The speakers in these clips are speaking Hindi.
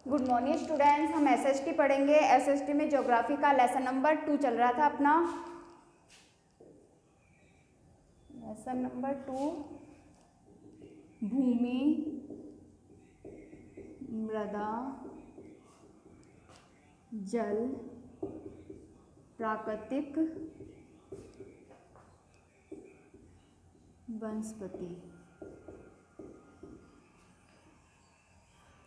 Good morning students. हम एसएसटी पढ़ेंगे। एसएसटी में ज्योग्राफी का लेसन नंबर 2 चल रहा था अपना। लेसन नंबर 2 भूमि, मृदा, जल, प्राकृतिक वनस्पति।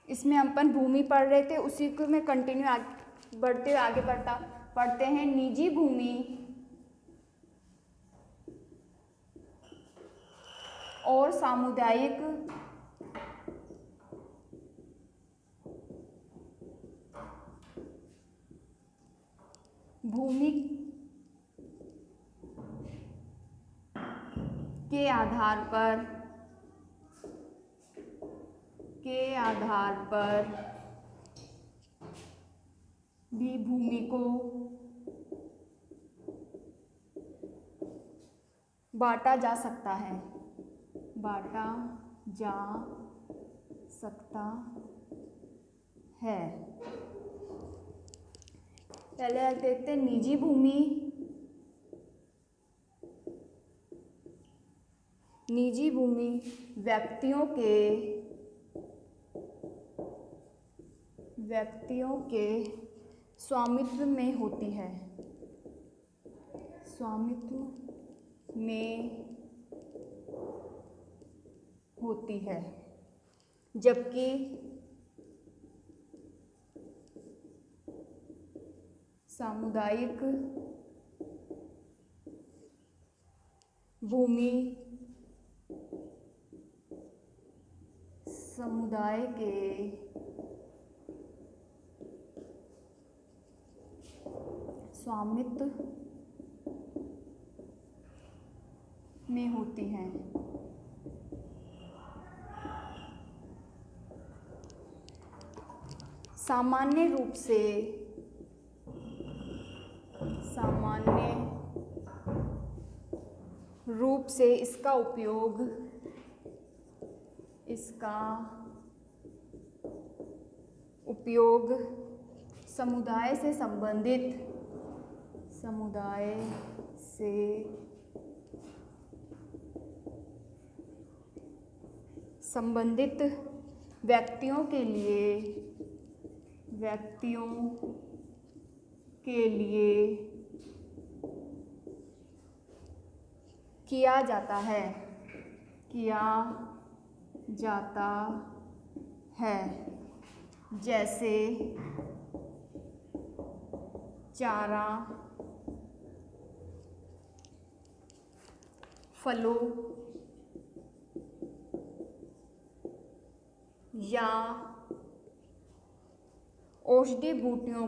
इसमें अपन भूमि पढ़ रहे थे, उसी को मैं कंटिन्यू बढ़ते हुए आगे पढ़ते हैं। निजी भूमि और सामुदायिक भूमि के आधार पर भी भूमि को बांटा जा सकता है। पहले देखते हैं निजी भूमि। निजी भूमि व्यक्तियों के स्वामित्व में होती है। जबकि सामुदायिक भूमि समुदाय के स्वामित्व में होती है। सामान्य रूप से इसका उपयोग समुदाय से संबंधित व्यक्तियों के लिए किया जाता है, जैसे चारा, फलों या औषधीय बूटियों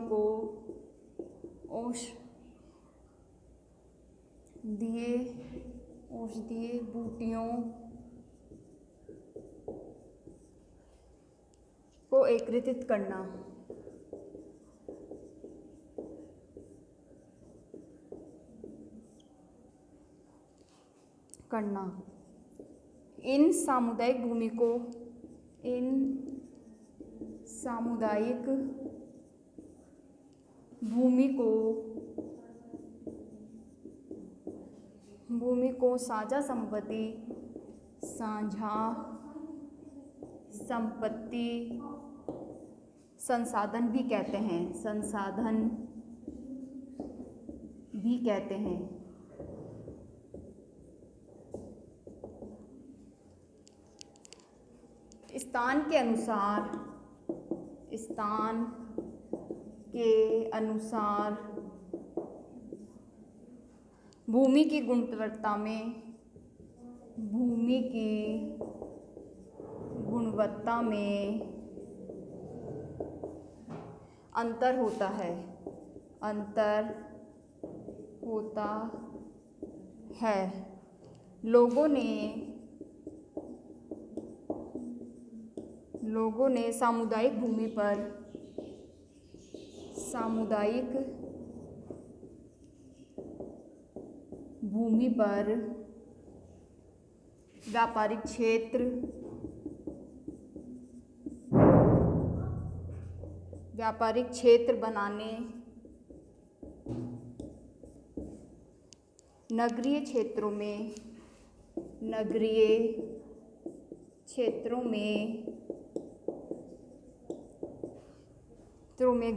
को एकत्रित करना। इन सामुदायिक भूमि को साझा संपत्ति संसाधन भी कहते हैं। स्थान के अनुसार भूमि की गुणवत्ता में अंतर होता है। लोगों ने सामुदायिक भूमि पर व्यापारिक क्षेत्र व्यापारिक क्षेत्र बनाने, नगरीय क्षेत्रों में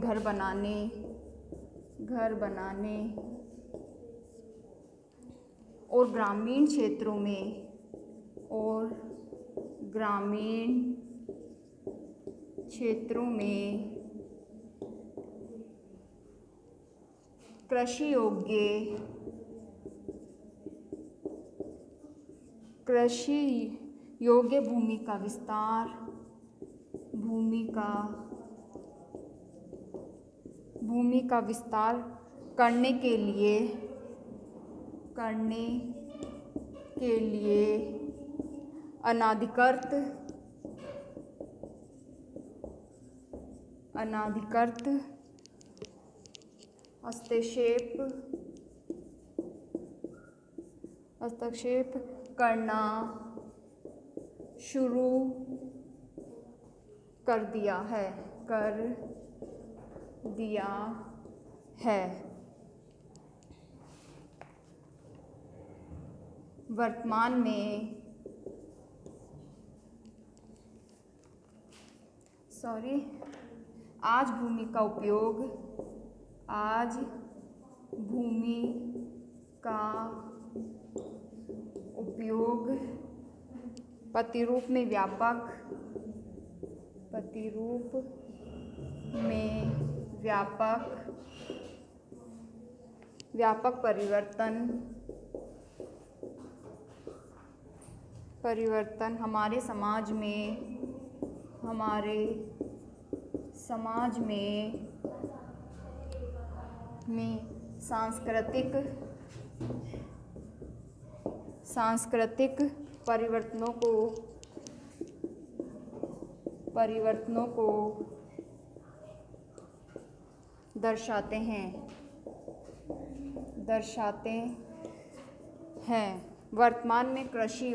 घर बनाने और ग्रामीण क्षेत्रों में कृषि योग्य भूमि का विस्तार करने के लिए अनाधिकृत हस्तक्षेप करना शुरू कर दिया है। वर्तमान में आज भूमि का उपयोग प्रतिरूप में व्यापक परिवर्तन हमारे समाज में सांस्कृतिक परिवर्तनों को दर्शाते हैं। वर्तमान में कृषि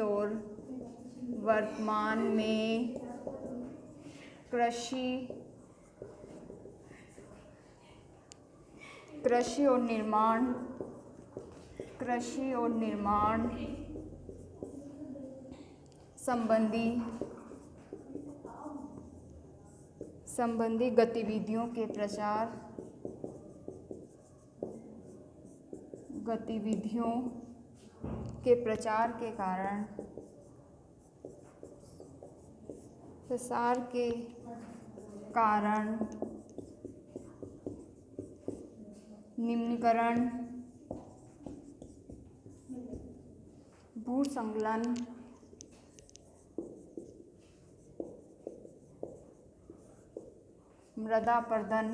और निर्माण संबंधी गतिविधियों के प्रसार के कारण निम्नीकरण, भूसंलग्न, मृदा अपरदन,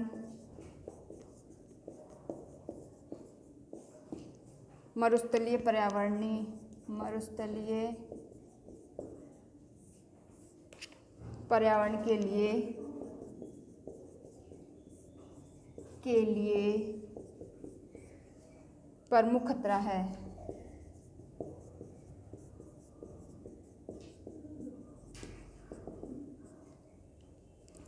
मरुस्थलीय पर्यावरण के लिए प्रमुख खतरा है।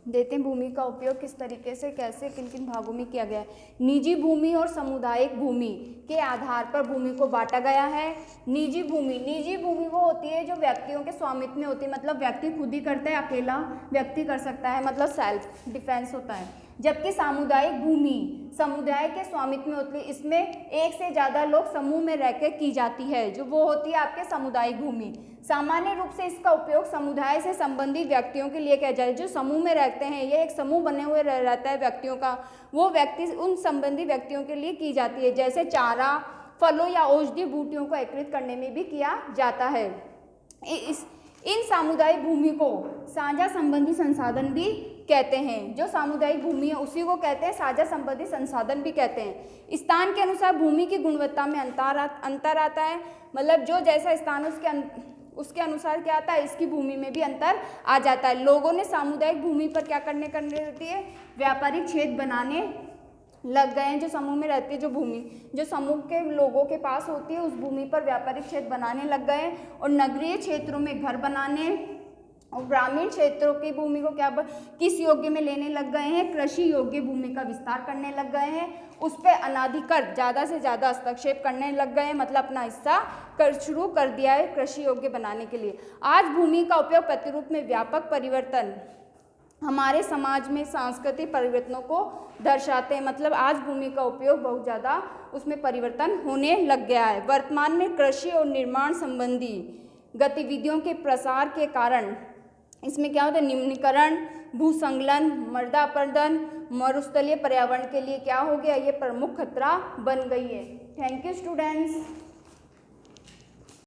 देते हैं भूमि का उपयोग किस तरीके से, कैसे, किन किन भागों में किया गया है। निजी भूमि और सामुदायिक भूमि के आधार पर भूमि को बांटा गया है। निजी भूमि वो होती है जो व्यक्तियों के स्वामित्व में होती है, मतलब व्यक्ति खुद ही करता है, अकेला व्यक्ति कर सकता है, मतलब सेल्फ डिफेंस होता है। जबकि सामुदायिक भूमि समुदाय के स्वामित्व में होती है, इसमें एक से ज़्यादा लोग समूह में रहकर की जाती है, जो वो होती है आपके सामुदायिक भूमि। सामान्य रूप से इसका उपयोग समुदाय से संबंधित व्यक्तियों के लिए किया जाए। जो समूह में रहते हैं, ये एक समूह बने हुए रहता है व्यक्तियों का, वो व्यक्ति उन संबंधी व्यक्तियों के लिए की जाती है। जैसे चारा, फलों या औषधीय बूटियों को एकत्रित करने में भी किया जाता है। इन सामुदायिक भूमि को साझा संबंधी संसाधन भी कहते हैं। जो सामुदायिक भूमि है उसी को कहते हैं साझा संबंधी संसाधन भी कहते हैं। स्थान के अनुसार भूमि की गुणवत्ता में अंतर आता है, मतलब जो जैसा स्थान उसके अनुसार क्या आता है, इसकी भूमि में भी अंतर आ जाता है। लोगों ने सामुदायिक भूमि पर क्या करने होती है, व्यापारिक क्षेत्र बनाने लग गए हैं। जो समूह में रहती है, जो भूमि जो समूह के लोगों के पास होती है, उस भूमि पर व्यापारिक क्षेत्र बनाने लग गए हैं। और नगरीय क्षेत्रों में घर बनाने और ग्रामीण क्षेत्रों की भूमि को क्या किस योग्य में लेने लग गए हैं, कृषि योग्य भूमि का विस्तार करने लग गए हैं, उस पर अनाधिकृत ज़्यादा से ज़्यादा हस्तक्षेप करने लग गए हैं, मतलब अपना हिस्सा शुरू कर दिया है कृषि योग्य बनाने के लिए। आज भूमि का उपयोग प्रतिरूप में व्यापक परिवर्तन हमारे समाज में सांस्कृतिक परिवर्तनों को दर्शाते हैं, मतलब आज भूमि का उपयोग बहुत ज़्यादा उसमें परिवर्तन होने लग गया है। वर्तमान में कृषि और निर्माण संबंधी गतिविधियों के प्रसार के कारण इसमें क्या होता है, निम्नीकरण, भूसंगलन, मृदा अपरदन, मरुस्थलीय पर्यावरण के लिए क्या हो गया, ये प्रमुख खतरा बन गई है। Thank you students.